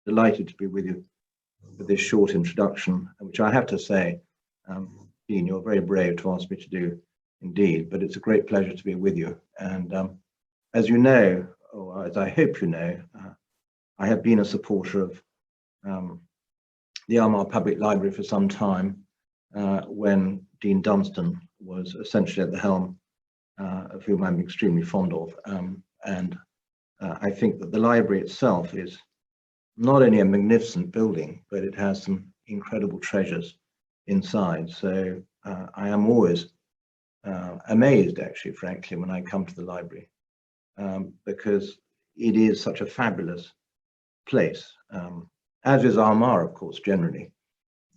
delighted to be with you for this short introduction, which I have to say, Dean, you're very brave to ask me to do indeed, but it's a great pleasure to be with you. And as you know, or as I hope you know, I have been a supporter of the Armagh Public Library for some time, when Dean Dunstan was essentially at the helm, of whom I'm extremely fond of. And I think that the library itself is not only a magnificent building, but it has some incredible treasures inside. So I am always amazed, actually, frankly, when I come to the library, because it is such a fabulous place, as is Armagh, of course, generally,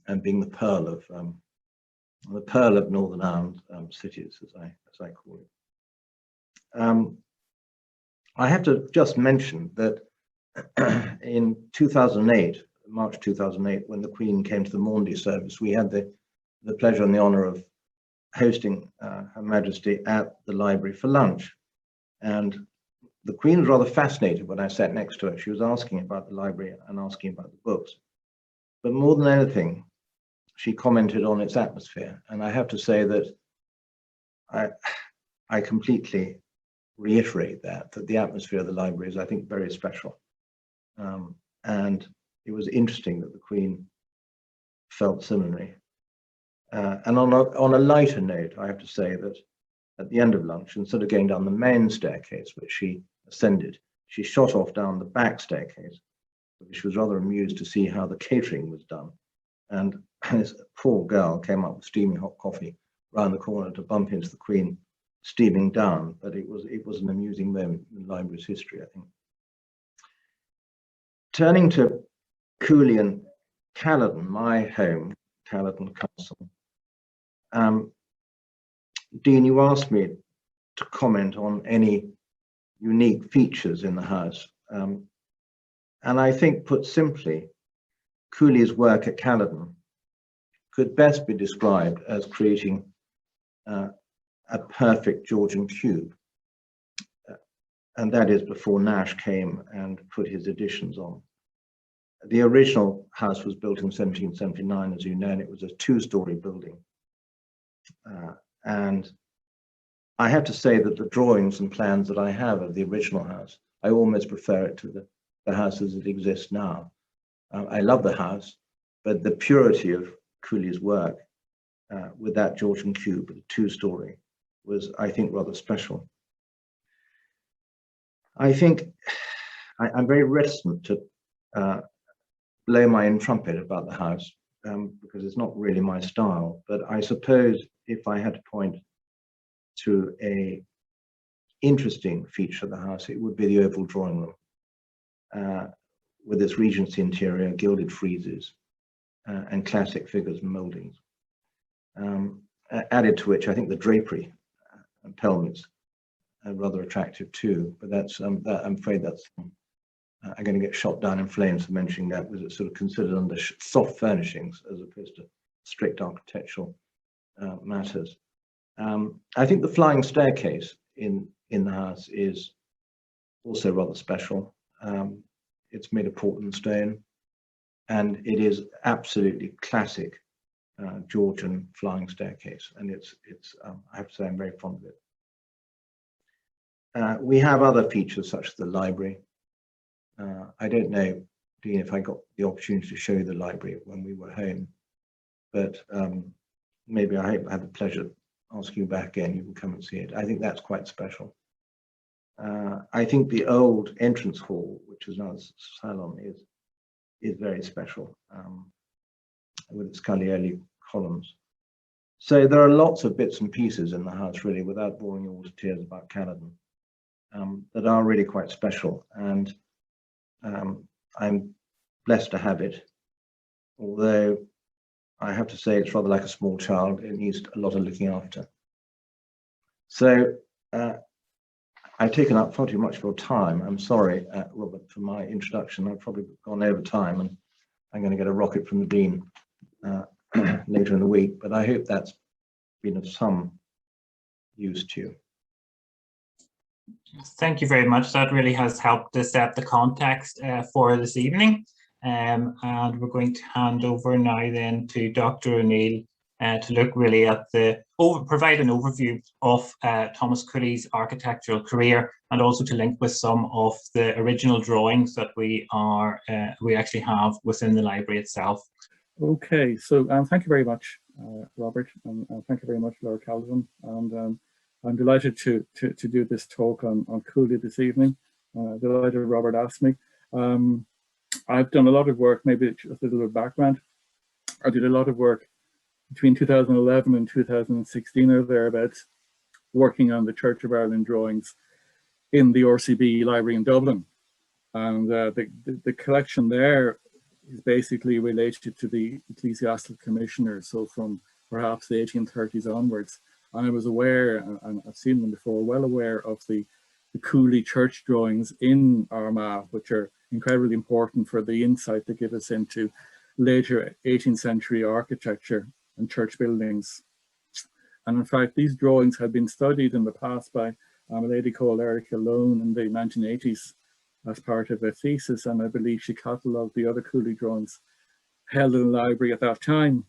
and being the pearl of Northern Ireland cities, as I call it. I have to just mention that in 2008, March 2008, when the Queen came to the Maundy service, we had the pleasure and the honour of hosting Her Majesty at the library for lunch. And the Queen was rather fascinated when I sat next to her. She was asking about the library and asking about the books. But more than anything, she commented on its atmosphere. And I have to say that I completely reiterate that the atmosphere of the library is, I think, very special. And it was interesting that the Queen felt similarly. And on a lighter note, I have to say that at the end of lunch, instead of going down the main staircase, which she ascended, she shot off down the back staircase, because she was rather amused to see how the catering was done. And this poor girl came up with steaming hot coffee round the corner to bump into the Queen steaming down. But it was an amusing moment in the library's history, I think. Turning to Cooley and Caledon, my home, Caledon Castle. Dean, you asked me to comment on any unique features in the house. And I think, put simply, Cooley's work at Caledon could best be described as creating a perfect Georgian cube. And that is before Nash came and put his additions on. The original house was built in 1779, as you know, and it was a two-story building. And I have to say that the drawings and plans that I have of the original house, I almost prefer it to the house as it exists now. I love the house, but the purity of Cooley's work with that Georgian cube, the two-story, was, I think, rather special. I think I'm very reticent to blow my own trumpet about the house, because it's not really my style. But I suppose if I had to point to a interesting feature of the house, it would be the oval drawing room, with its Regency interior, gilded friezes, and classic figures and mouldings. Added to which, I think the drapery and pelmets are rather attractive too. But that's I'm afraid that's I'm going to get shot down in flames for mentioning that, because it's sort of considered under soft furnishings as opposed to strict architectural matters. I think the flying staircase in the house is also rather special. It's made of Portland stone, and it is absolutely classic Georgian flying staircase, and it's I have to say I'm very fond of it. We have other features such as the library. I don't know, Dean, if I got the opportunity to show you the library when we were home, but maybe I have the pleasure of asking you back again. You can come and see it. I think that's quite special. I think the old entrance hall, which is now the salon, is very special, with its Cagliari columns. So there are lots of bits and pieces in the house, really, without boring you all to tears about Caledon, that are really quite special. And I'm blessed to have it, although I have to say it's rather like a small child. It needs a lot of looking after. So I've taken up far too much of your time. I'm sorry, Robert, for my introduction. I've probably gone over time, and I'm going to get a rocket from the Dean later in the week, but I hope that's been of some use to you. Thank you very much. That really has helped to set the context for this evening. and we're going to hand over now then to Dr. Neill to look really at provide an overview of Thomas Cooley's architectural career, and also to link with some of the original drawings that we actually have within the library itself. Okay, so thank you very much, Robert, and thank you very much, Lord Caledon. And I'm delighted to do this talk on Cooley this evening. Delighted Robert asked me. I've done a lot of work, maybe just a little bit of background. I did a lot of work between 2011 and 2016 or thereabouts, working on the Church of Ireland drawings in the RCB library in Dublin. And the collection there is basically related to the ecclesiastical commissioners, so from perhaps the 1830s onwards. And I was aware, and I've seen them before, well aware of the Cooleys Church drawings in Armagh, which are incredibly important for the insight they give us into later 18th century architecture and church buildings. And in fact, these drawings had been studied in the past by a lady called Erica Lone in the 1980s as part of a thesis, and I believe she catalogued the other Cooley drawings held in the library at that time.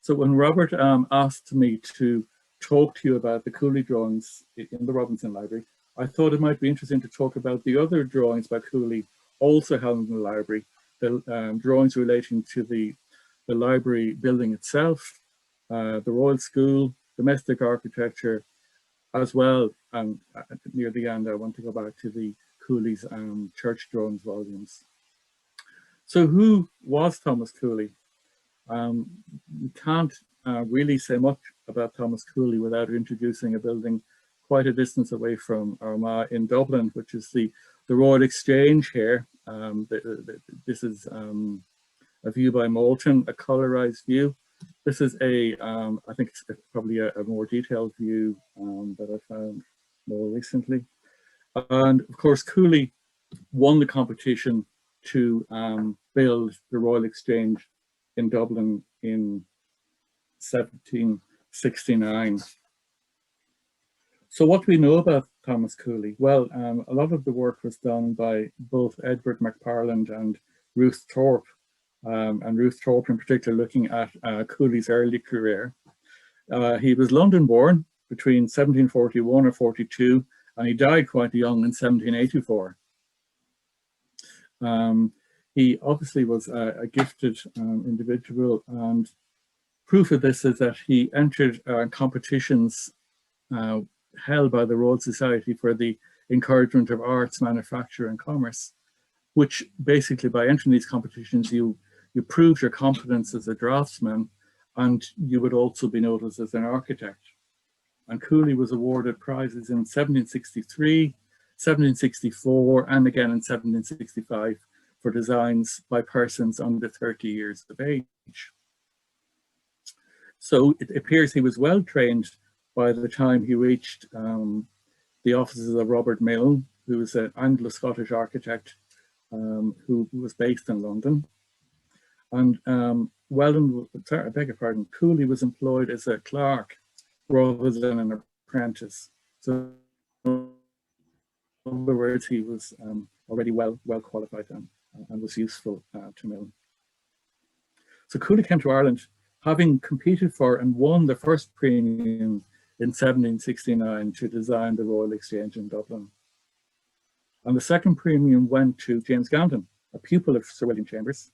So when Robert asked me to talk to you about the Cooley drawings in the Robinson Library, I thought it might be interesting to talk about the other drawings by Cooley also held in the library, the drawings relating to the library building itself, the Royal School, domestic architecture, as well. And near the end, I want to go back to the Cooleys Church drawings volumes. So who was Thomas Cooley? You can't really say much about Thomas Cooley without introducing a building quite a distance away from Armagh in Dublin, which is the Royal Exchange here. This is a view by Moulton, a colorized view. This is I think it's probably a more detailed view that I found more recently. And of course, Cooley won the competition to build the Royal Exchange in Dublin in 1769. So what do we know about Thomas Cooley? Well, a lot of the work was done by both Edward McParland and Ruth Thorpe, and Ruth Thorpe in particular looking at Cooley's early career. He was London born between 1741 or 42, and he died quite young in 1784. He obviously was a gifted individual, and proof of this is that he entered competitions held by the Royal Society for the encouragement of arts, manufacture and commerce, which basically by entering these competitions you proved your competence as a draftsman, and you would also be noticed as an architect. And Cooley was awarded prizes in 1763, 1764 and again in 1765 for designs by persons under 30 years of age. So it appears he was well trained by the time he reached the offices of Robert Milne, who was an Anglo-Scottish architect who was based in London. And I beg your pardon, Cooley was employed as a clerk rather than an apprentice. So in other words, he was already well qualified and was useful to Milne. So Cooley came to Ireland having competed for and won the first premium in 1769 to design the Royal Exchange in Dublin. And the second premium went to James Gandon, a pupil of Sir William Chambers.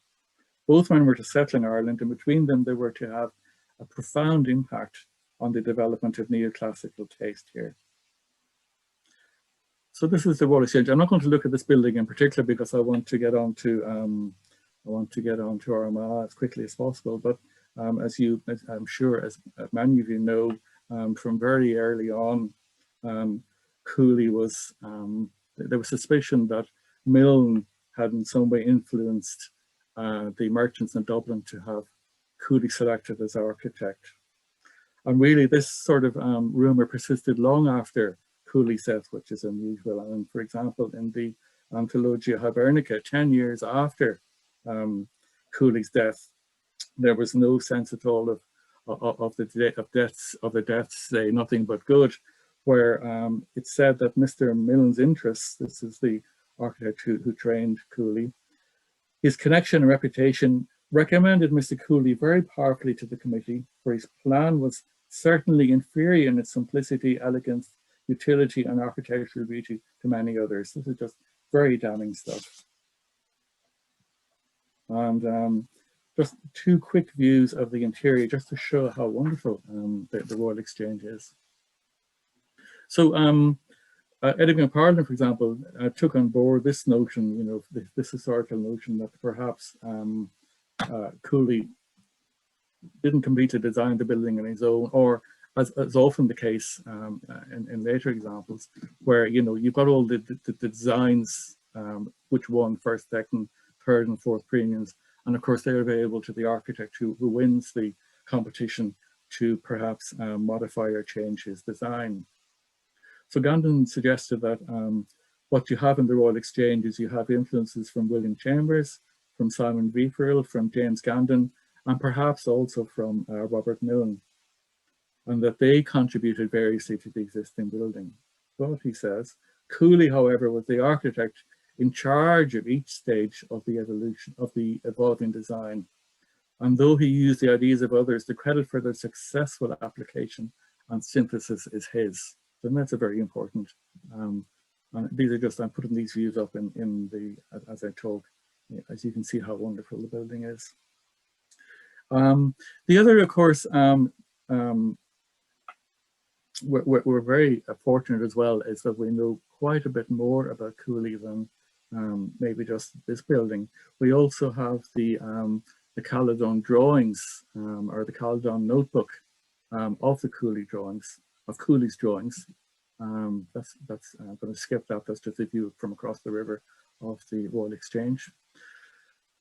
Both men were to settle in Ireland, and between them they were to have a profound impact on the development of neoclassical taste here. So this is the Royal Exchange. I'm not going to look at this building in particular because I want to get on to Armagh as quickly as possible. But as I'm sure as many of you know, from very early on, Cooley was there was suspicion that Milne had in some way influenced the merchants in Dublin to have Cooley selected as architect. And really this sort of rumour persisted long after Cooley's death, which is unusual. And for example, in the Anthologia Hibernica, 10 years after Cooley's death, there was no sense at all of the deaths say nothing but good, where it's said that Mr. Milne's interests, this is the architect who trained Cooley, His connection and reputation recommended Mr. Cooley very powerfully to the committee, for his plan was certainly inferior in its simplicity, elegance, utility, and architectural beauty to many others. This is just very damning stuff. And just two quick views of the interior, just to show how wonderful the Royal Exchange is. So Edinburgh Parliament, for example, took on board this notion, you know, this historical notion that perhaps Cooley didn't complete to design the building on his own, or as often the case in later examples, where, you know, you've got all the designs which won first, second, third and fourth premiums, and of course they're available to the architect who wins the competition to perhaps modify or change his design. So Gandon suggested that what you have in the Royal Exchange is you have influences from William Chambers, from Simon Vieferl, from James Gandon, and perhaps also from Robert Milne, and that they contributed variously to the existing building. But he says, Cooley, however, was the architect in charge of each stage of the evolution of the evolving design. And though he used the ideas of others, the credit for their successful application and synthesis is his. And that's a very important. And these are just, I'm putting these views up in the as I talk, as you can see how wonderful the building is. The other, of course, we're very fortunate as well, is that we know quite a bit more about Cooley than maybe just this building. We also have the Caledon drawings, or the Caledon notebook of the Cooley drawings, of Cooley's drawings. I'm going to skip that. That's just a view from across the river of the Royal Exchange.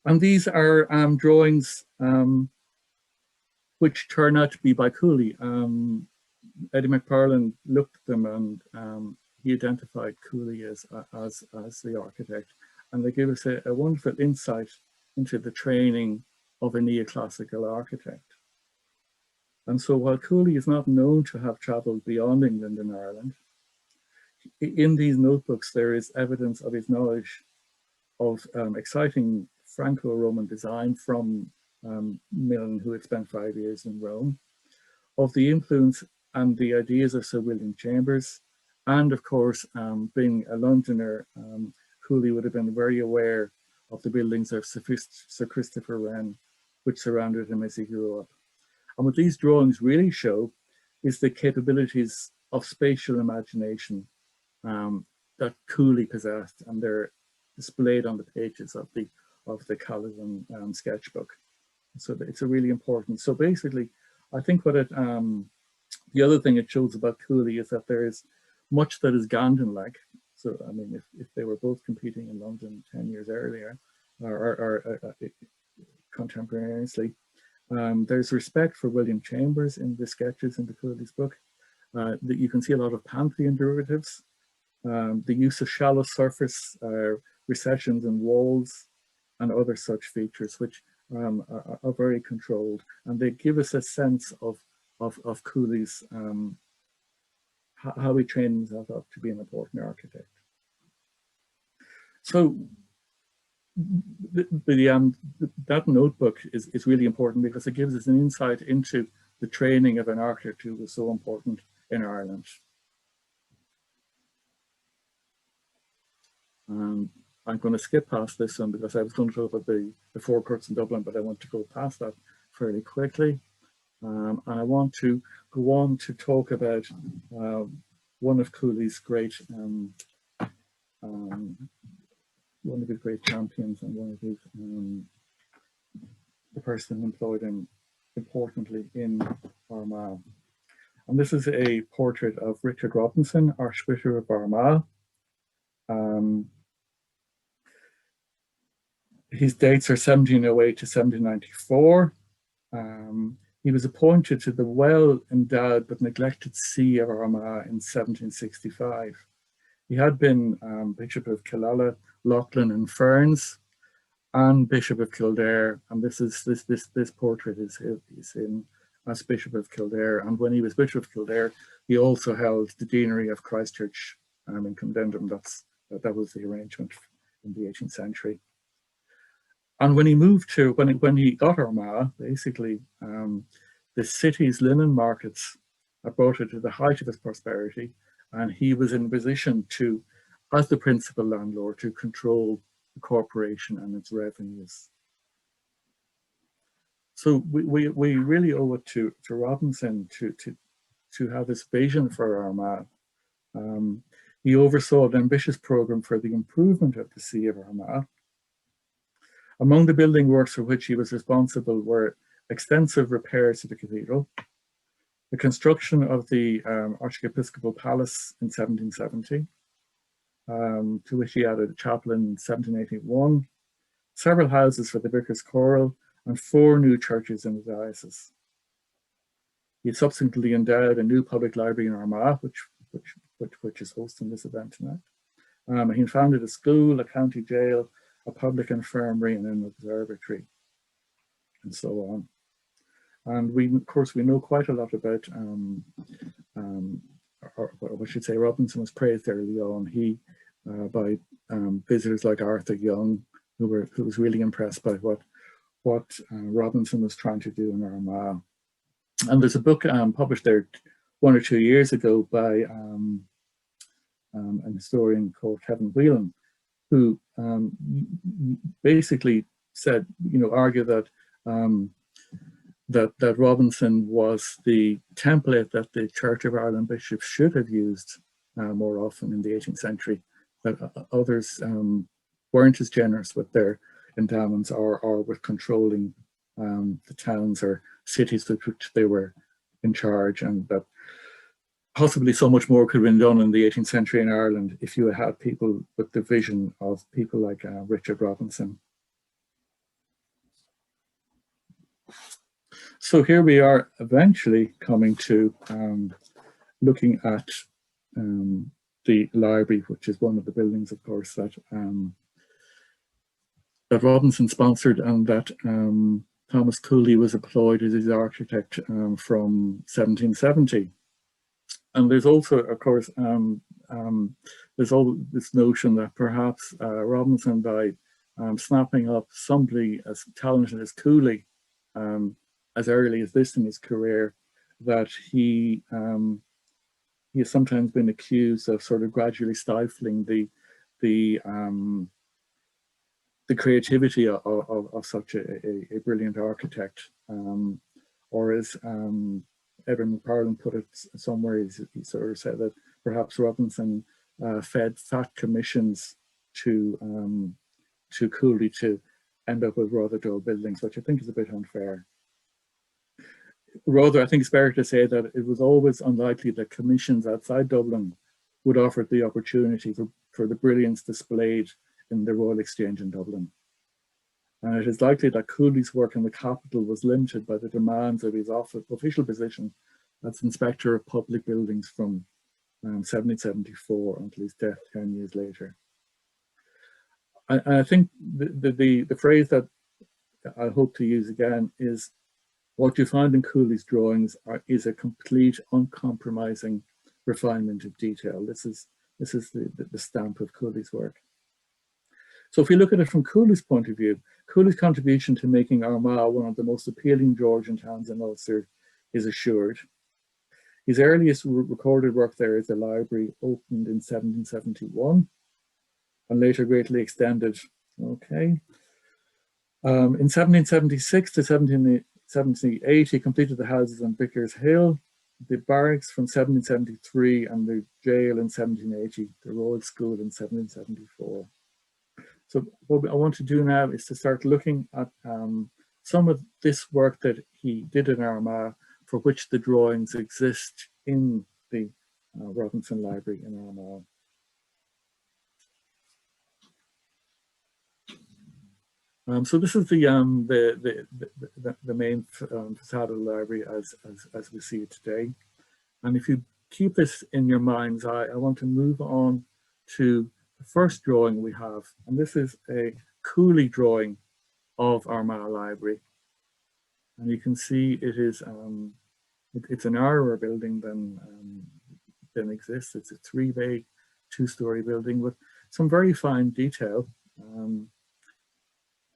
And these are drawings which turn out to be by Cooley. Eddie McParland looked at them and he identified Cooley as the architect. And they give us a wonderful insight into the training of a neoclassical architect. And so while Cooley is not known to have travelled beyond England and Ireland, in these notebooks there is evidence of his knowledge of exciting Franco-Roman design from Milne, who had spent 5 years in Rome, of the influence and the ideas of Sir William Chambers, and of course, being a Londoner, Cooley would have been very aware of the buildings of Sir Christopher Wren, which surrounded him as he grew up. And what these drawings really show is the capabilities of spatial imagination that Cooley possessed, and they're displayed on the pages of the Caledon sketchbook. So it's a really important. So basically, I think what it the other thing it shows about Cooley is that there is much that is Gandon-like. So I mean, if they were both competing in London 10 years earlier, or contemporaneously, there's respect for William Chambers in the sketches in the Cooley's book. That you can see a lot of Pantheon derivatives, the use of shallow surface recessions in walls, and other such features, which are very controlled, and they give us a sense of Cooley's how he trained himself up to be an important architect. So that notebook is really important because it gives us an insight into the training of an architect who was so important in Ireland. I'm going to skip past this one because I was going to talk about the forecourts in Dublin, but I want to go past that fairly quickly. And I want to go on to talk about one of Cooley's great one of his great champions, and one of his the person employed him importantly in Armagh. And this is a portrait of Richard Robinson, Archbishop of Armagh. His dates are 1708 to 1794. He was appointed to the well-endowed but neglected see of Armagh in 1765. He had been Bishop of Killala, Loughlin and Ferns, and Bishop of Kildare. And this portrait is him as Bishop of Kildare. And when he was Bishop of Kildare, he also held the deanery of Christ Church in Caledon. That was the arrangement in the 18th century. And when he moved to, when he got Armagh, basically, the city's linen markets brought it to the height of his prosperity, and he was in a position to, as the principal landlord, to control the corporation and its revenues. So we really owe it to Robinson to have this vision for Armagh. He oversaw an ambitious programme for the improvement of the City of Armagh. Among the building works for which he was responsible were extensive repairs to the cathedral, the construction of the Archiepiscopal Palace in 1770, to which he added a chapel in 1781, several houses for the Vicar's Choral, and 4 new churches in the diocese. He subsequently endowed a new public library in Armagh, which is hosting this event tonight. He founded a school, a county jail, a public infirmary, and an observatory, and so on. And we, of course, we know quite a lot about, or we should say, Robinson was praised early on. By visitors like Arthur Young, who was really impressed by what Robinson was trying to do in Armagh. And there's a book published there 1 or 2 years ago by an historian called Kevin Whelan, who basically said, argued that that Robinson was the template that the Church of Ireland bishops should have used more often in the 18th century, that others weren't as generous with their endowments or with controlling the towns or cities with which they were in charge, and that possibly so much more could have been done in the 18th century in Ireland if you had people with the vision of people like Richard Robinson. So here we are eventually coming to looking at the library, which is one of the buildings, of course, that that Robinson sponsored, and that Thomas Cooley was employed as his architect from 1770. And there's also, of course, there's all this notion that perhaps Robinson, by snapping up somebody as talented as Cooley as early as this in his career, that he has sometimes been accused of sort of gradually stifling the creativity of such a brilliant architect, or as Evan McParland put it somewhere, he sort of said that perhaps Robinson fed fat commissions to Cooley to end up with rather dull buildings, which I think is a bit unfair. Rather, I think it's fair to say that it was always unlikely that commissions outside Dublin would offer the opportunity for the brilliance displayed in the Royal Exchange in Dublin. And it is likely that Cooley's work in the capital was limited by the demands of his official position as Inspector of Public Buildings from 1774 until his death 10 years later. And I think the phrase that I hope to use again is, what you find in Cooley's drawings is a complete, uncompromising refinement of detail. This is the stamp of Cooley's work. So if we look at it from Cooley's point of view, Cooley's contribution to making Armagh one of the most appealing Georgian towns in Ulster is assured. His earliest recorded work there is the library, opened in 1771 and later greatly extended. Okay. In 1776 to 1778, he completed the houses on Vicar's Hill, the barracks from 1773, and the jail in 1780, the Royal School in 1774. So what I want to do now is to start looking at some of this work that he did in Armagh, for which the drawings exist in the Robinson Library in Armagh. So this is the main facade of the library as we see it today. And if you keep this in your mind's eye, I want to move on to the first drawing we have. And this is a Cooley drawing of Armagh Library. And you can see it is it's an narrower building than exists. It's a 3-bay, 2-story building with some very fine detail.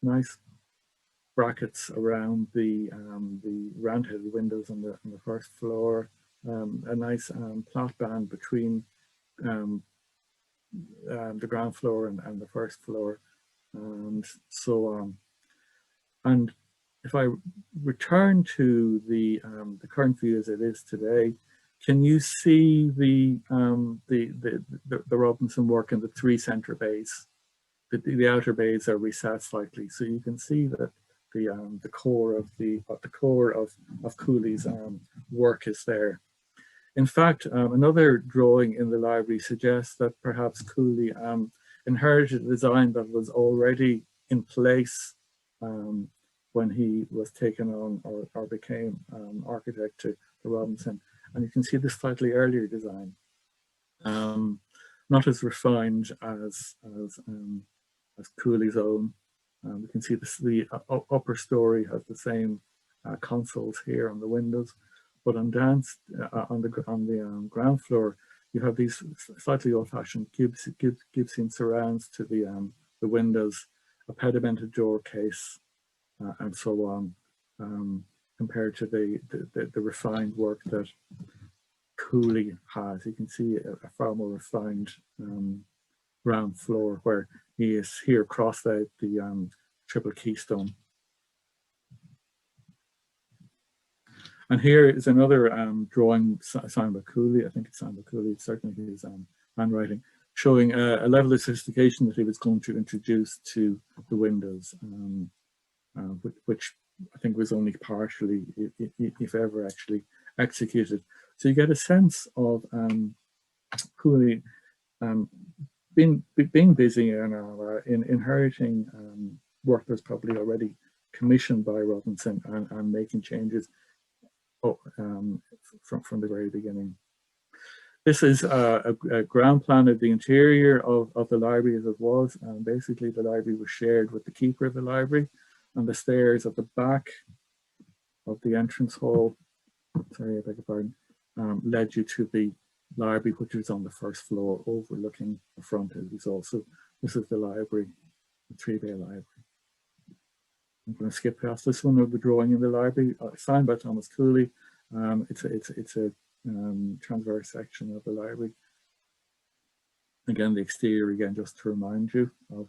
Nice brackets around the round-headed windows on the first floor, a nice plot band between the ground floor and the first floor, and so on. And if I return to the current view as it is today, can you see the Robinson work in the three centre bays? The outer bays are reset slightly, so you can see that the core of Cooleys' work is there. In fact, another drawing in the library suggests that perhaps Cooley inherited a design that was already in place when he was taken on or became architect to Robinson. And you can see this slightly earlier design, not as refined as Cooley's own. We can see the upper story has the same consoles here on the windows, but on the ground floor, you have these slightly old-fashioned Gibson surrounds to the windows, a pedimented door case, and so on, compared to the refined work that Cooley has. You can see a far more refined ground floor where he is here crossed out the triple keystone. And here is another drawing signed by Cooley. I think it's signed by Cooley, certainly his handwriting, showing a level of sophistication that he was going to introduce to the windows, which I think was only partially, if ever, actually executed. So you get a sense of Cooley being busy in inheriting work that's probably already commissioned by Robinson and making changes from the very beginning. This is a ground plan of the interior of the library as it was. Basically, the library was shared with the keeper of the library, and the stairs at the back of the entrance hall, sorry, I beg your pardon, led you to the library, which was on the first floor overlooking the front as we saw. So this is the library, the three-bay library. I'm going to skip past this one of the drawing in the library, signed by Thomas Cooley. It's a transverse section of the library. Again, the exterior, again, just to remind you of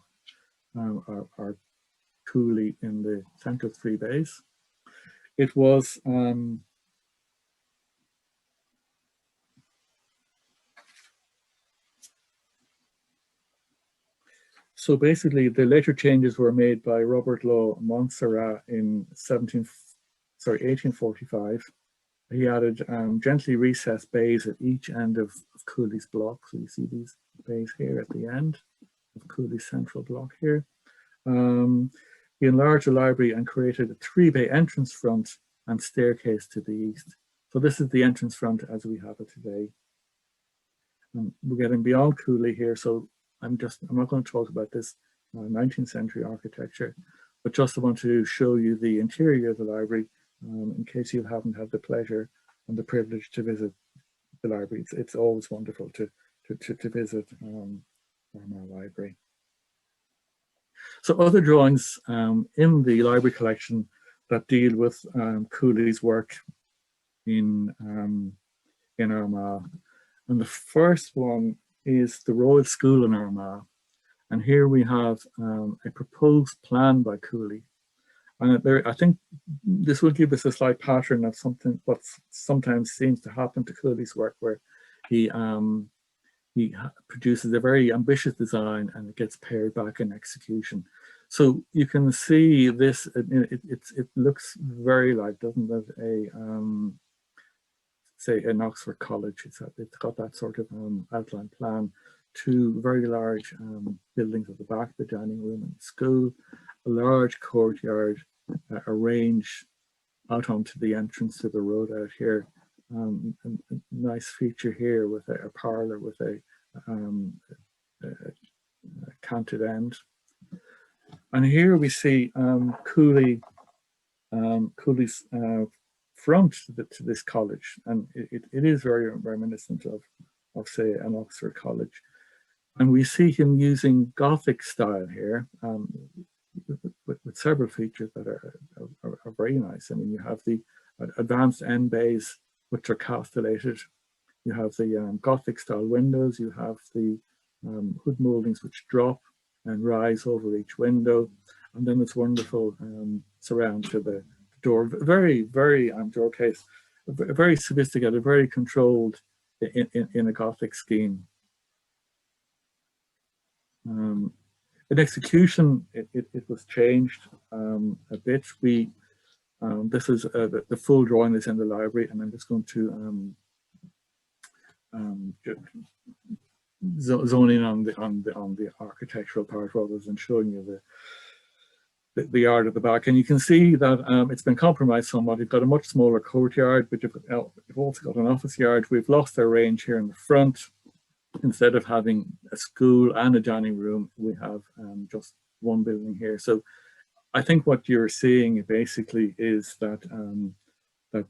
our Cooley in the central three bays. It was so basically the later changes were made by Robert Law Montserrat in 1845. He added gently recessed bays at each end of Cooley's block. So you see these bays here at the end of Cooley's central block here. He enlarged the library and created a three-bay entrance front and staircase to the east. So this is the entrance front as we have it today. We're getting beyond Cooley here, so I'm not going to talk about this 19th century architecture, but just want to show you the interior of the library in case you haven't had the pleasure and the privilege to visit the library. It's always wonderful to visit Armagh Library. So other drawings in the library collection that deal with Cooley's work in Armagh. And the first one is the Royal School in Armagh. And here we have a proposed plan by Cooley. And I think this will give us a slight pattern of something what sometimes seems to happen to Cooley's work, where he produces a very ambitious design and it gets pared back in execution. So you can see this, it looks very like, doesn't it, say an Oxford College. It's got that sort of outline plan. Two very large buildings at the back, the dining room and the school, a large courtyard arranged out onto the entrance to the road out here. A nice feature here with a parlour with a canted end. And here we see Cooley's front to this college, and it is very reminiscent of say an Oxford College. And we see him using Gothic style here with with several features that are very nice. I mean, you have the advanced end bays, which are castellated. You have the Gothic style windows. You have the hood mouldings which drop and rise over each window. And then this wonderful surround to the door. Very, very door case, very sophisticated, very controlled in a Gothic scheme. In execution, it was changed a bit. This is the full drawing is in the library, and I'm just going to zone in on the architectural part rather than showing you the yard at the back. And you can see that it's been compromised somewhat. You've got a much smaller courtyard, but you've also got an office yard. We've lost our range here in the front. Instead of having a school and a dining room, we have just one building here. So I think what you're seeing basically is that that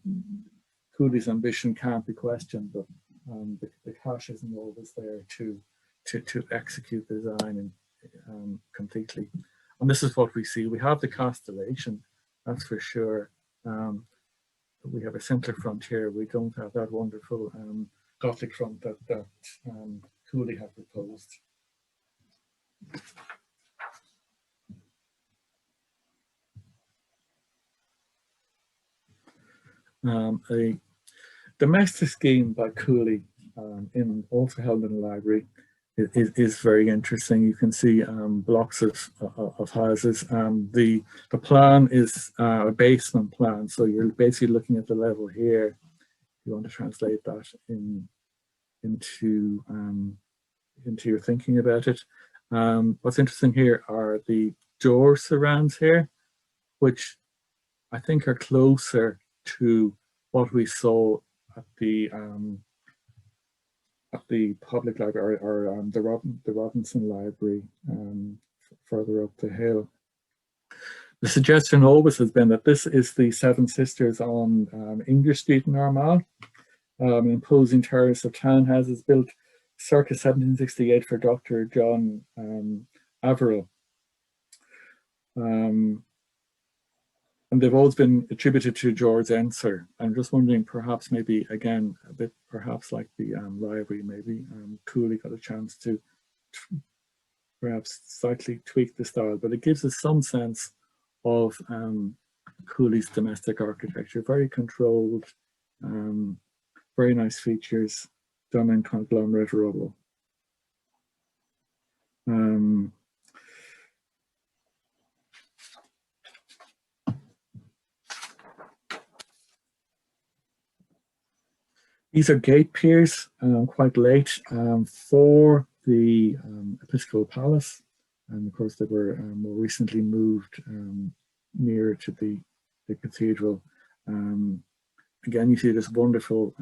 Cooleys' ambition can't be questioned, but the cash isn't always there to execute the design completely. And this is what we see. We have the castellation, that's for sure. We have a centre front here. We don't have that wonderful Gothic front that Cooley had proposed. A domestic scheme by Cooley also held in the library is very interesting. You can see blocks of houses. The plan is a basement plan, so you're basically looking at the level here. You want to translate that into your thinking about it. What's interesting here are the door surrounds here, which I think are closer to what we saw at the public library or the Robinson Library further up the hill. The suggestion always has been that this is the Seven Sisters on English Street in Armagh, an imposing terrace of townhouses built circa 1768 for Dr. John Averill. And they've always been attributed to George Ensor. I'm just wondering, perhaps maybe again a bit, perhaps like the library, maybe Cooley got a chance to perhaps slightly tweak the style, but it gives us some sense of Cooley's domestic architecture. Very controlled, very nice features done in conglomerate rubble. These are gate piers, quite late, for the Episcopal Palace. And of course, they were more recently moved nearer to the cathedral. Again, you see this wonderful,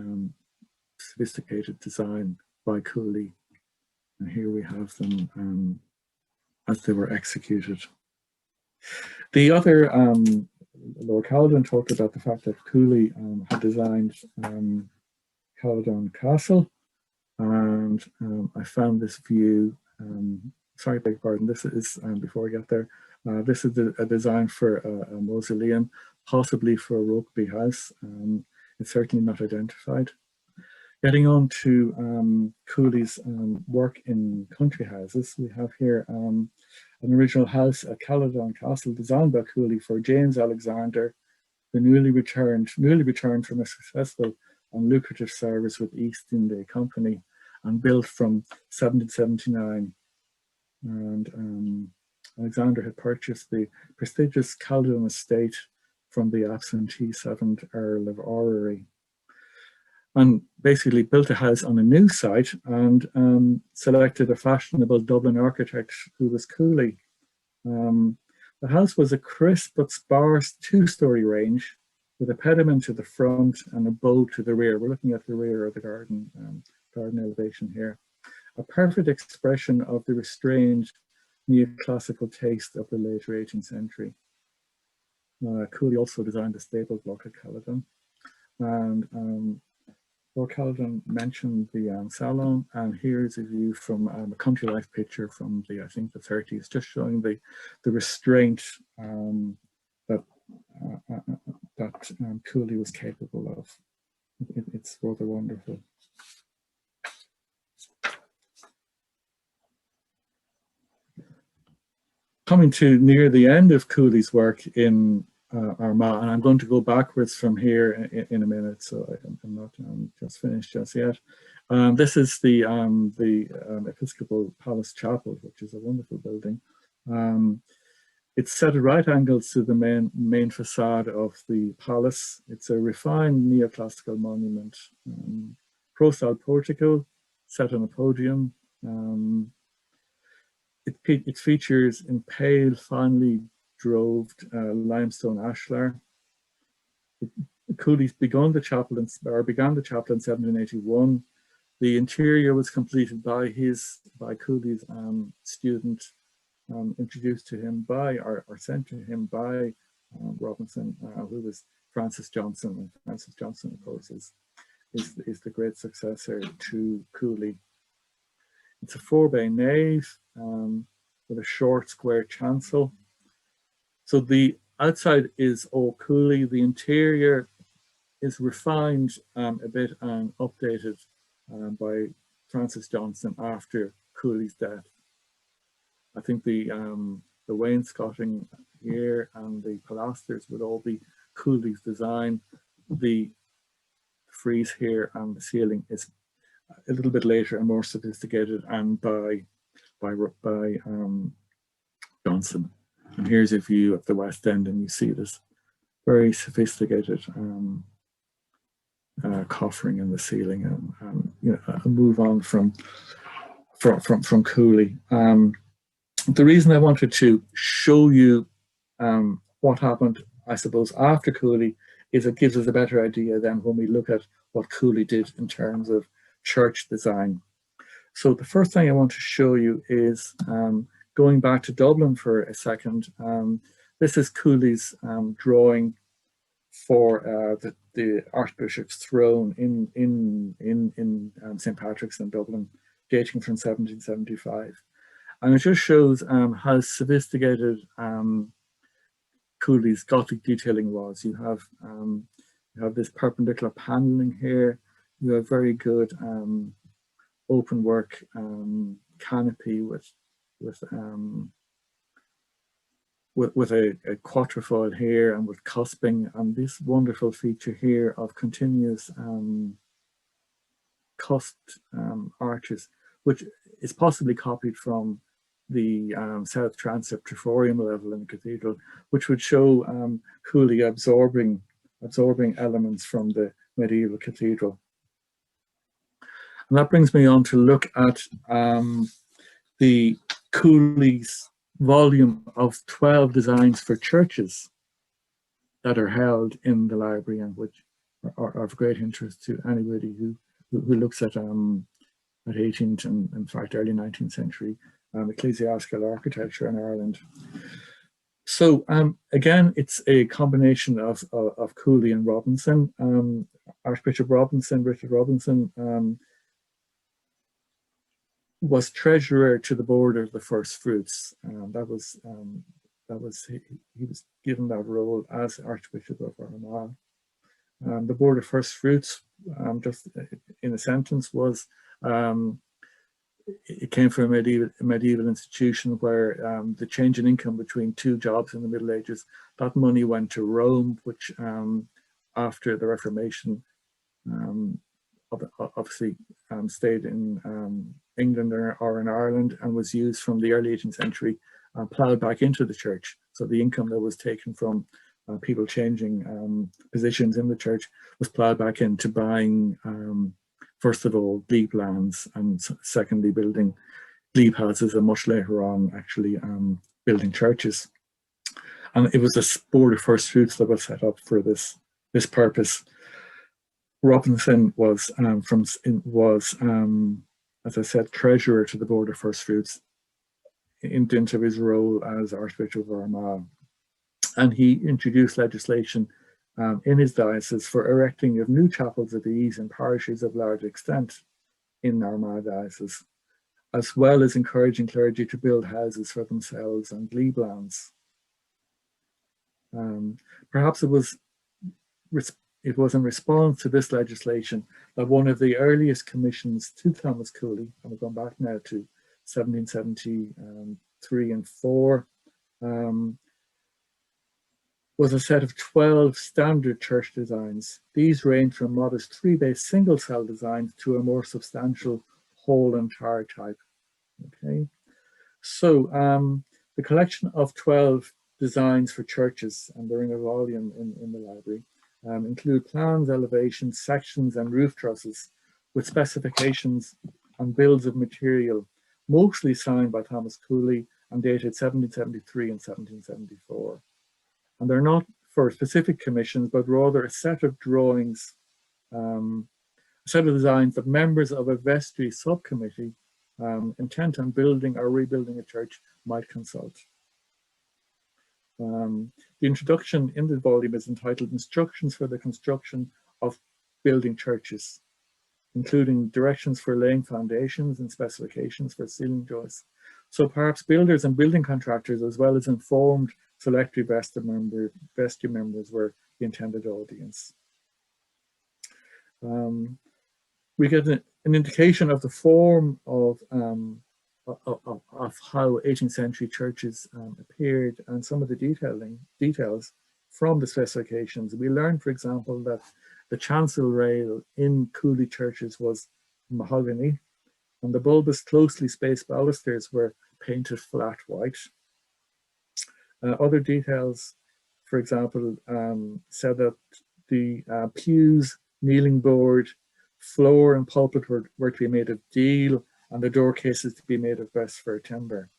sophisticated design by Cooley. And here we have them as they were executed. The other, Lord Caledon talked about the fact that Cooley had designed Caledon Castle, and I found this view, sorry, beg your pardon, this is, before I get there, this is a design for a mausoleum, possibly for a rugby house. It's certainly not identified. Getting on to Cooley's work in country houses, we have here an original house at Caledon Castle designed by Cooley for James Alexander, the newly returned from a successful and lucrative service with East India Company, and built from 1779. And Alexander had purchased the prestigious Caledon estate from the absentee 7th Earl of Orrery, and basically built a house on a new site and selected a fashionable Dublin architect who was Cooley. The house was a crisp but sparse 2-story range with a pediment to the front and a bow to the rear. We're looking at the rear of the garden elevation here. A perfect expression of the restrained neoclassical taste of the later 18th century. Cooley also designed a stable block at Caledon. And Lord Caledon mentioned the salon, and here's a view from a country life picture from I think the 30s, just showing the restraint that Cooley was capable of. It's rather wonderful. Coming to near the end of Cooley's work in Armagh, and I'm going to go backwards from here in a minute, so I'm not just finished just yet. This is the Episcopal Palace Chapel, which is a wonderful building. It's set at right angles to the main facade of the palace. It's a refined neoclassical monument, pro-style portico set on a podium. It features in pale, finely droved limestone ashlar. Cooleys began the chapel in 1781. The interior was completed by Cooley's student, introduced to him by or sent to him by Robinson, who was Francis Johnson. And Francis Johnson, of course, is the great successor to Cooley. It's a 4-bay nave with a short square chancel. So the outside is all Cooley. The interior is refined a bit and updated by Francis Johnson after Cooley's death. I think the wainscoting here and the pilasters would all be Cooley's design. The frieze here and the ceiling is a little bit later and more sophisticated, and by Johnson. And here's a view of the West End, and you see this very sophisticated coffering in the ceiling, and you know, a move on from Cooley. The reason I wanted to show you what happened, I suppose, after Cooley is it gives us a better idea then when we look at what Cooley did in terms of church design. So the first thing I want to show you is going back to Dublin for a second. This is Cooley's drawing for the Archbishop's throne in St. Patrick's in Dublin, dating from 1775. And it just shows how sophisticated Cooley's Gothic detailing was. You have this perpendicular paneling here. You have very good open work canopy with a quatrefoil here and with cusping, and this wonderful feature here of continuous cusped arches, which is possibly copied from the south transept triforium level in the cathedral, which would show Cooley absorbing elements from the medieval cathedral. And that brings me on to look at the Cooley's volume of 12 designs for churches that are held in the library, and which are of great interest to anybody who looks at 18th and in fact early 19th century ecclesiastical architecture in Ireland. So again, it's a combination of Cooley and Robinson. Archbishop Robinson, Richard Robinson, was treasurer to the board of the First Fruits. He was given that role as Archbishop of Armagh. The board of First Fruits, just in a sentence, was it came from a medieval institution where the change in income between two jobs in the Middle Ages, that money went to Rome, which after the Reformation obviously stayed in England or in Ireland, and was used from the early 18th century, ploughed back into the church. So the income that was taken from people changing positions in the church was ploughed back into buying, first of all, glebe lands, and secondly, building glebe houses, and much later on, actually building churches. And it was a board of First Fruits that was set up for this purpose. Robinson was, as I said, treasurer to the board of First Fruits into his role as Archbishop of Armagh. And he introduced legislation in his diocese for erecting of new chapels of ease in parishes of large extent in Armagh diocese, as well as encouraging clergy to build houses for themselves and glebe lands. Perhaps it was in response to this legislation that one of the earliest commissions to Thomas Cooley, and we're going back now to 1773 and 4, was a set of 12 standard church designs. These range from modest 3-base single cell designs to a more substantial whole and tower type. Okay, so the collection of 12 designs for churches, and they're in a volume in the library, include plans, elevations, sections and roof trusses with specifications and bills of material, mostly signed by Thomas Cooley and dated 1773 and 1774. And they're not for specific commissions, but rather a set of drawings, a set of designs that members of a vestry subcommittee intent on building or rebuilding a church might consult. The introduction in the volume is entitled Instructions for the Construction of Building Churches, including directions for laying foundations and specifications for ceiling joists. So perhaps builders and building contractors, as well as informed selected vestry members, were the intended audience. We get an indication of the form of how 18th century churches appeared and some of the details from the specifications. We learn, for example, that the chancel rail in Cooleys churches was mahogany, and the bulbous, closely spaced balusters were painted flat white. Other details, for example, said that the pews, kneeling board, floor and pulpit were to be made of deal, and the door cases to be made of Westfir timber.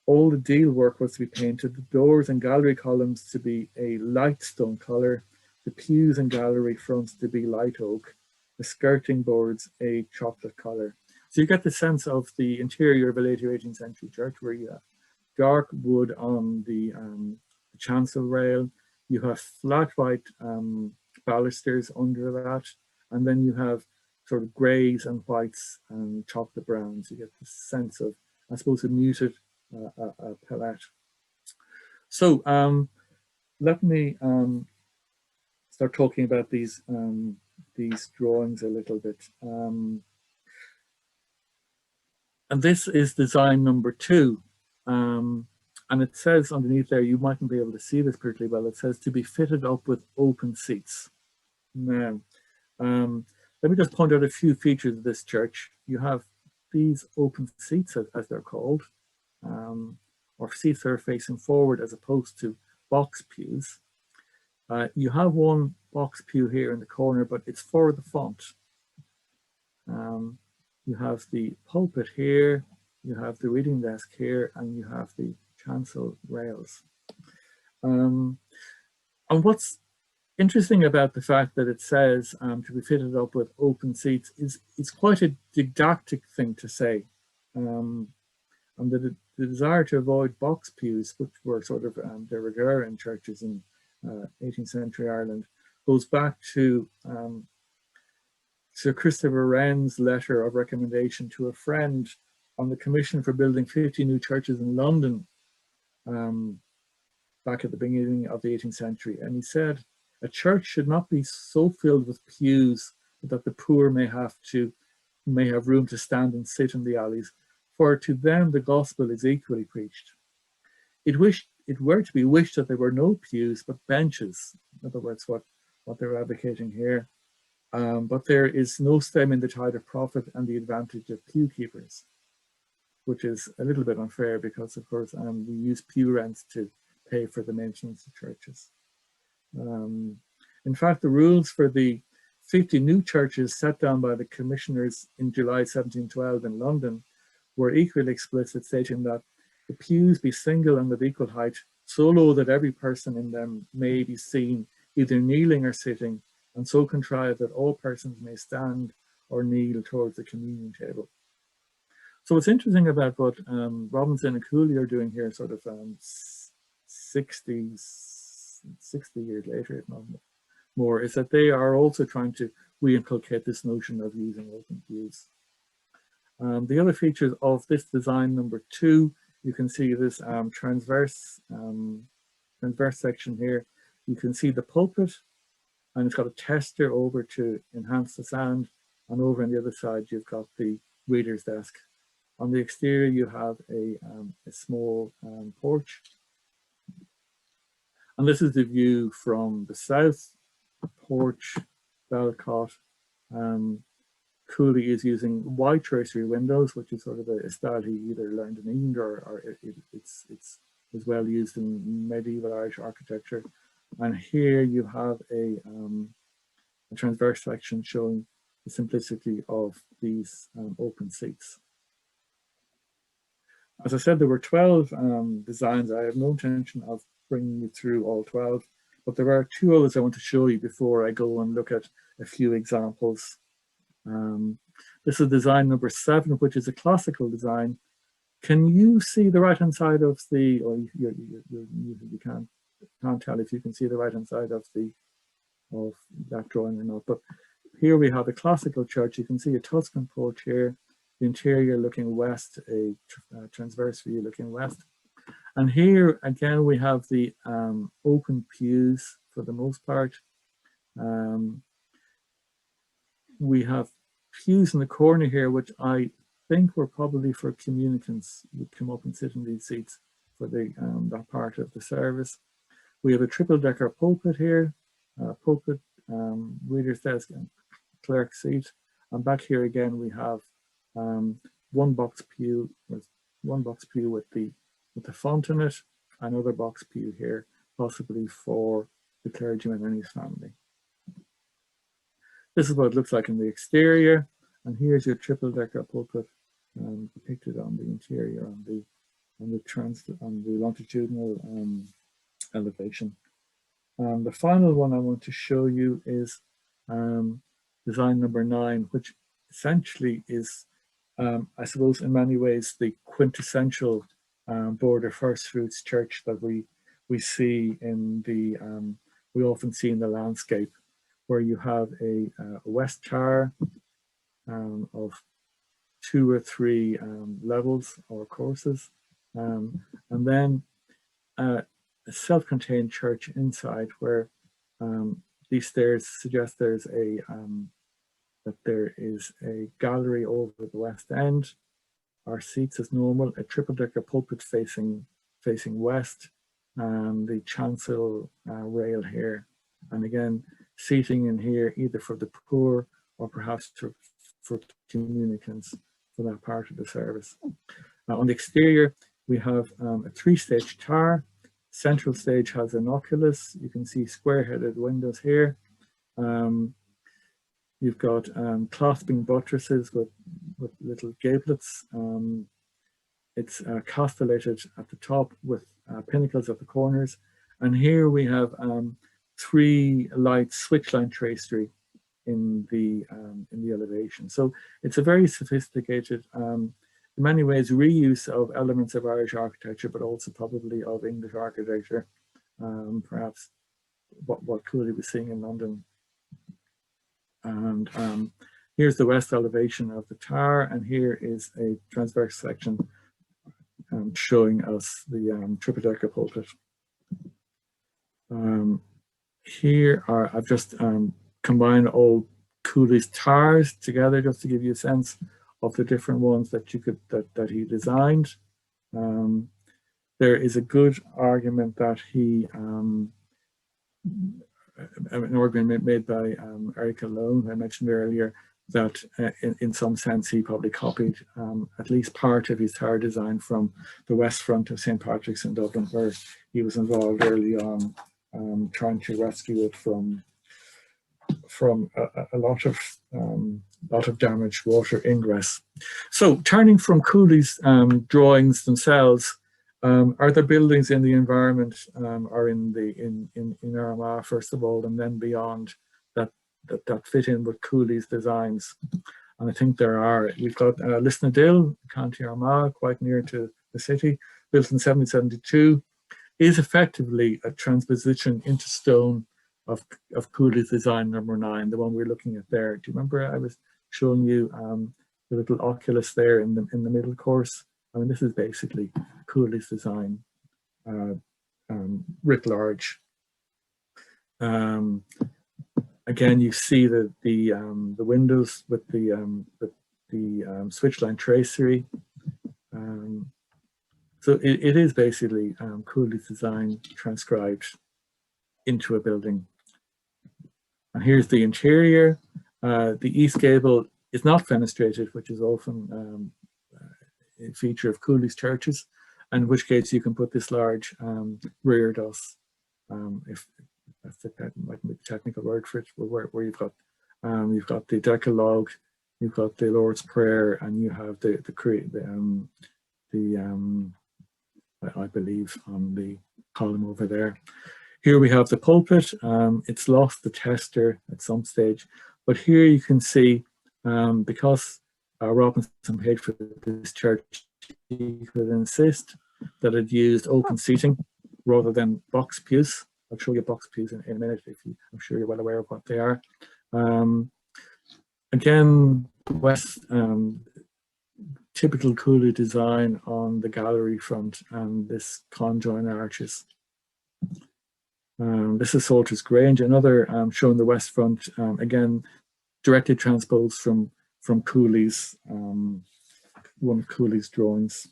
All the deal work was to be painted, the doors and gallery columns to be a light stone colour, the pews and gallery fronts to be light oak, the skirting boards a chocolate colour. So you get the sense of the interior of a later 18th century church, where you have dark wood on the chancel rail, you have flat white balusters under that, and then you have sort of greys and whites and chocolate browns. You get the sense of, I suppose, a muted palette. So let me start talking about these drawings a little bit. And this is design number 2. And it says underneath there, you mightn't be able to see this particularly well, it says to be fitted up with open seats. Now, let me just point out a few features of this church. You have these open seats, as they're called, or seats that are facing forward as opposed to box pews. You have one box pew here in the corner, but it's for the font. You have the pulpit here, you have the reading desk here, and you have the chancel rails. And what's interesting about the fact that it says to be fitted up with open seats is it's quite a didactic thing to say. And the desire to avoid box pews, which were sort of de rigueur in churches in 18th century Ireland, goes back to Sir Christopher Wren's letter of recommendation to a friend on the commission for building 50 new churches in London back at the beginning of the 18th century. And he said, a church should not be so filled with pews that the poor may have room to stand and sit in the alleys, for to them the gospel is equally preached. It were to be wished that there were no pews but benches. In other words, what they're advocating here. But there is no stemming the tide of profit and the advantage of pew keepers, which is a little bit unfair because, of course, we use pew rents to pay for the maintenance of churches. In fact, the rules for the 50 new churches set down by the commissioners in July 1712 in London were equally explicit, stating that the pews be single and of equal height, so low that every person in them may be seen either kneeling or sitting, and so contrived that all persons may stand or kneel towards the communion table. So what's interesting about what Robinson and Cooley are doing here, sort of 60s, 60 years later, if not more, is that they are also trying to reinculcate this notion of using open pews. The other features of this design number 2, you can see this transverse section here. You can see the pulpit, and it's got a tester over to enhance the sound, and over on the other side you've got the reader's desk. On the exterior you have a small porch, and this is the view from the south. Porch, Belcott. Cooley is using white tracery windows, which is sort of a style he either learned in England or it's well used in medieval Irish architecture. And here you have a transverse section showing the simplicity of these open seats. As I said, there were 12 designs. I have no intention of bringing you through all 12, but there are 2 others I want to show you before I go and look at a few examples. This is design number 7, which is a classical design. Can you see the right-hand side of the, or you can't tell if you can see the right-hand side of that drawing or not, but here we have a classical church. You can see a Tuscan porch here, the interior looking west, a transverse view looking west. And here again, we have the open pews for the most part. We have pews in the corner here, which I think were probably for communicants who would come up and sit in these seats for the that part of the service. We have a triple-decker pulpit here, reader's desk and clerk seat. And back here again, we have one box pew with the font in it, another box pew here, possibly for the clergyman and his family. This is what it looks like in the exterior, and here's your triple-decker pulpit depicted on the interior on the longitudinal elevation. The final one I want to show you is design number 9, which essentially is, I suppose, in many ways the quintessential border first fruits church that we see in the we often see in the landscape, where you have a west tower of 2 or 3 levels or courses, and then a self-contained church inside, where these stairs suggest that there is a gallery over the west end. Our seats as normal, a triple-decker pulpit facing west, and the chancel rail here, and again seating in here either for the poor or perhaps for communicants for that part of the service. On the exterior, we have a 3-stage tower. Central stage has an oculus. You can see square-headed windows here. You've got clasping buttresses with little gablets. It's castellated at the top with pinnacles at the corners. And here we have 3 light switch line tracery in the elevation. So it's a very sophisticated, in many ways, reuse of elements of Irish architecture, but also probably of English architecture, perhaps what Cooley was seeing in London. And here's the west elevation of the tower, and here is a transverse section showing us the triple-decker pulpit. Here I've just combined all Cooleys Towers together just to give you a sense of the different ones that that he designed. There is a good argument that he an argument made by Eric Alone, who I mentioned earlier, that in some sense he probably copied at least part of his tower design from the west front of St. Patrick's in Dublin, where he was involved early on trying to rescue it from a lot of damaged water ingress. So turning from Cooley's drawings themselves, are there buildings in the environment or in Armagh first of all, and then beyond that fit in with Cooley's designs? And I think there are. We've got Lisnadill, County Armagh, quite near to the city, built in 1772. is effectively a transposition into stone of Cooleys design number 9, the one we're looking at there. Do you remember I was showing you the little oculus there in the middle course? I mean, this is basically Cooleys design writ large. Again, you see the windows with the switchline tracery. So it is basically Cooleys design transcribed into a building. And here's the interior. The east gable is not fenestrated, which is often a feature of Cooleys churches, and in which case you can put this large rear doss, if that's that might be the technical word for it, where you've got the Decalogue, you've got the Lord's Prayer, and you have I believe on the column over there. Here we have the pulpit. It's lost the tester at some stage, but here you can see because Robinson paid for this church, he could insist that it used open seating rather than box pews. I'll show you box pews in a minute. I'm sure you're well aware of what they are. Again, west typical Cooley design on the gallery front and this conjoin arches. This is Salter's Grange, another showing the west front. Again, directly transposed from Cooleys, one of Cooleys' drawings.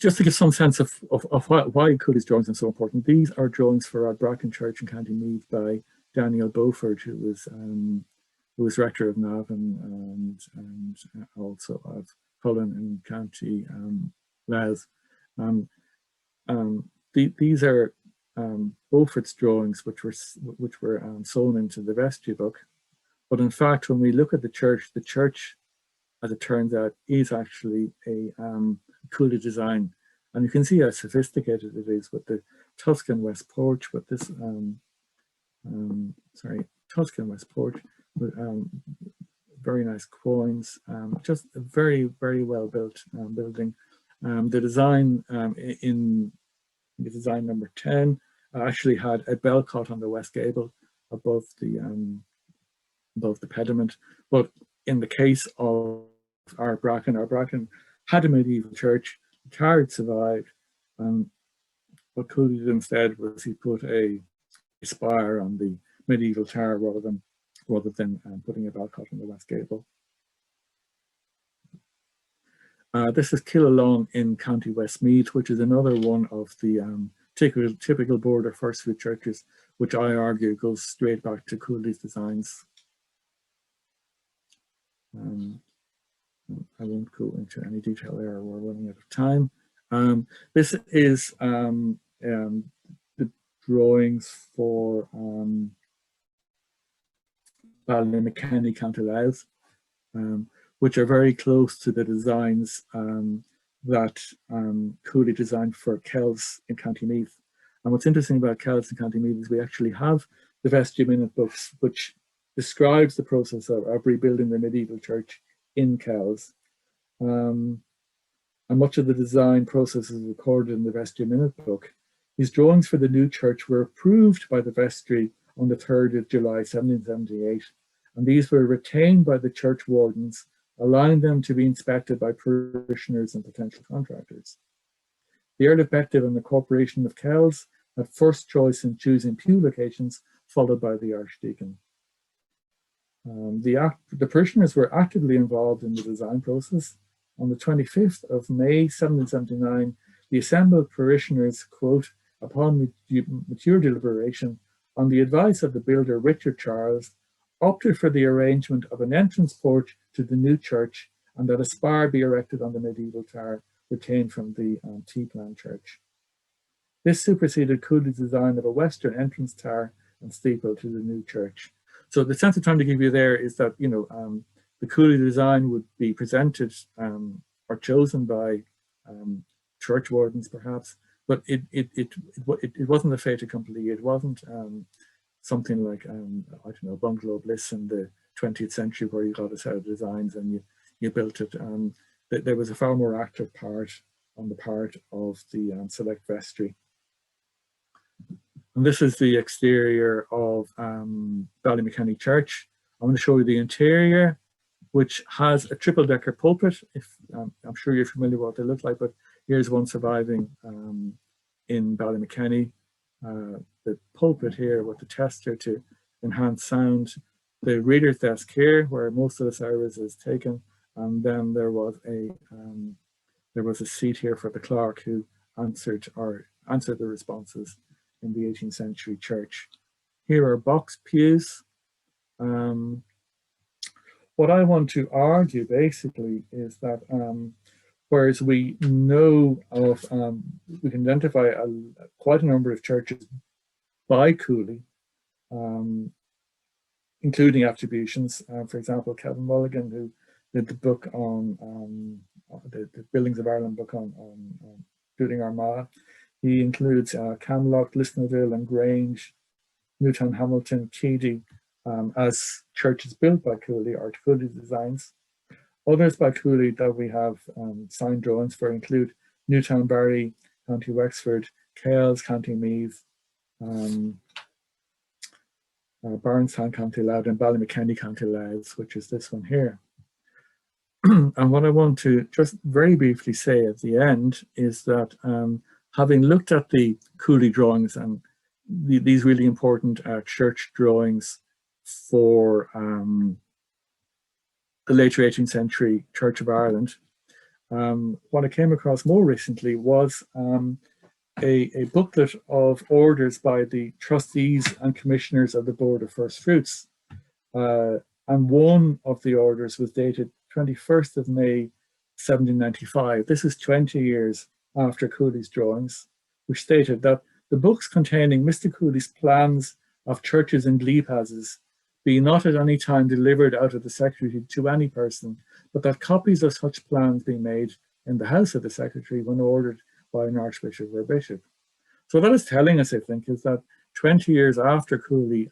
Just to give some sense of why Cooleys drawings are so important, these are drawings for Ardbraccan Church in County Meath by Daniel Beaufort, who was rector of Navan and also of Cullen in County Louth. These are Beaufort's drawings, which were sewn into the vestry book. But in fact, when we look at the church, as it turns out, is actually a Cooley design, and you can see how sophisticated it is with the Tuscan West Porch, with this Tuscan West Porch with very nice quoins, just a very, very well built building. The design in the design number 10 actually had a bellcot on the west gable above the pediment, but in the case of Ardbraccan had a medieval church. The tower had survived, and what Cooley did instead was he put a spire on the medieval tower rather than putting a bellcot on the west gable. This is Killalong in County Westmeath, which is another one of the typical border first fruit churches, which I argue goes straight back to Cooley's designs. I won't go into any detail there, we're running out of time. This is the drawings for Ballymakenny, County Louth, which are very close to the designs that Cooley designed for Kells in County Meath. And what's interesting about Kells in County Meath is we actually have the Vestry Minute books, which describes the process of rebuilding the medieval church in Kells. And much of the design process is recorded in the Vestry Minute book. These drawings for the new church were approved by the vestry on the 3rd of July 1778, and these were retained by the church wardens, allowing them to be inspected by parishioners and potential contractors. The Earl of Bective and the Corporation of Kells had first choice in choosing pew locations, followed by the Archdeacon. The parishioners were actively involved in the design process. On the 25th of May 1779, the assembled parishioners, quote, upon mature deliberation, on the advice of the builder Richard Charles, opted for the arrangement of an entrance porch to the new church and that a spire be erected on the medieval tower retained from the T-plan church. This superseded Cooley's design of a western entrance tower and steeple to the new church. So the sense I'm trying to give you there is that, you know, the Cooley design would be presented or chosen by church wardens perhaps, but it wasn't a fait accompli. It wasn't something like, I don't know, Bungalow Bliss in the 20th century where you got a set of designs and you built it. There was a far more active part on the part of the select vestry. And this is the exterior of Ballymackenny Church. I'm going to show you the interior, which has a triple-decker pulpit. I'm sure you're familiar with what they look like, but here's one surviving in Ballymackenny. The pulpit here with the tester to enhance sound. The reader's desk here, where most of the service is taken, and then there was a seat here for the clerk who answered the responses in the 18th century church. Here are box pews. What I want to argue basically is that whereas we know of, we can identify quite a number of churches by Cooley, including attributions. For example, Kevin Mulligan, who did the book on the Buildings of Ireland book on including Armagh. He includes Camelot, Lisnaville and Grange, Newtown, Hamilton, Keady as churches built by Cooley or Cooley designs. Others by Cooley that we have signed drawings for include Newtown Barry, County Wexford, Kells, County Meath, Barnstown, County Louth, and Ballymackenny, County Louth, which is this one here. And what I want to just very briefly say at the end is that having looked at the Cooley drawings and these really important church drawings for the later 18th century Church of Ireland, what I came across more recently was a booklet of orders by the trustees and commissioners of the Board of First Fruits. And one of the orders was dated 21st of May, 1795. This is 20 years after Cooley's drawings, which stated that the books containing Mr. Cooley's plans of churches and glebe houses be not at any time delivered out of the secretary to any person, but that copies of such plans be made in the house of the secretary when ordered by an archbishop or bishop. So what that is telling us, I think, is that 20 years after Cooley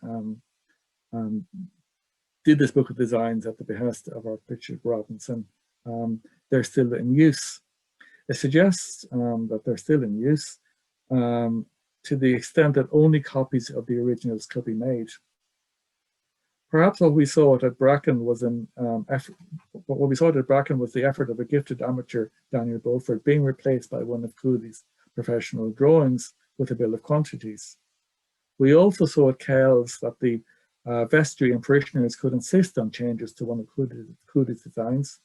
did this book of designs at the behest of Archbishop Robinson, they're still in use. It suggests that they're still in use to the extent that only copies of the originals could be made. Perhaps what we saw at Bracken was the effort of a gifted amateur, Daniel Beaufort, being replaced by one of Cooley's professional drawings with a bill of quantities. We also saw at Kells that the vestry and parishioners could insist on changes to one of Cooley's designs.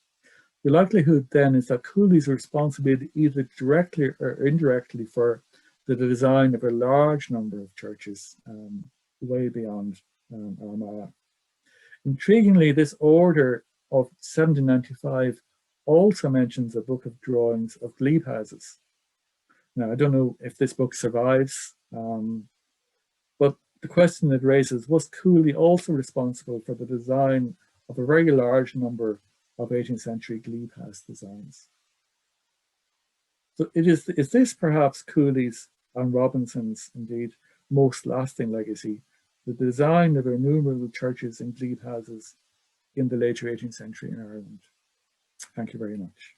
The likelihood then is that Cooley's responsibility either directly or indirectly for the design of a large number of churches way beyond Armagh. Intriguingly, this order of 1795 also mentions a book of drawings of glebe houses. Now, I don't know if this book survives, but the question it raises, was Cooley also responsible for the design of a very large number of 18th century glebe house designs? So is this perhaps Cooley's and Robinson's, indeed, most lasting legacy, the design of innumerable churches and glebe houses in the later 18th century in Ireland? Thank you very much.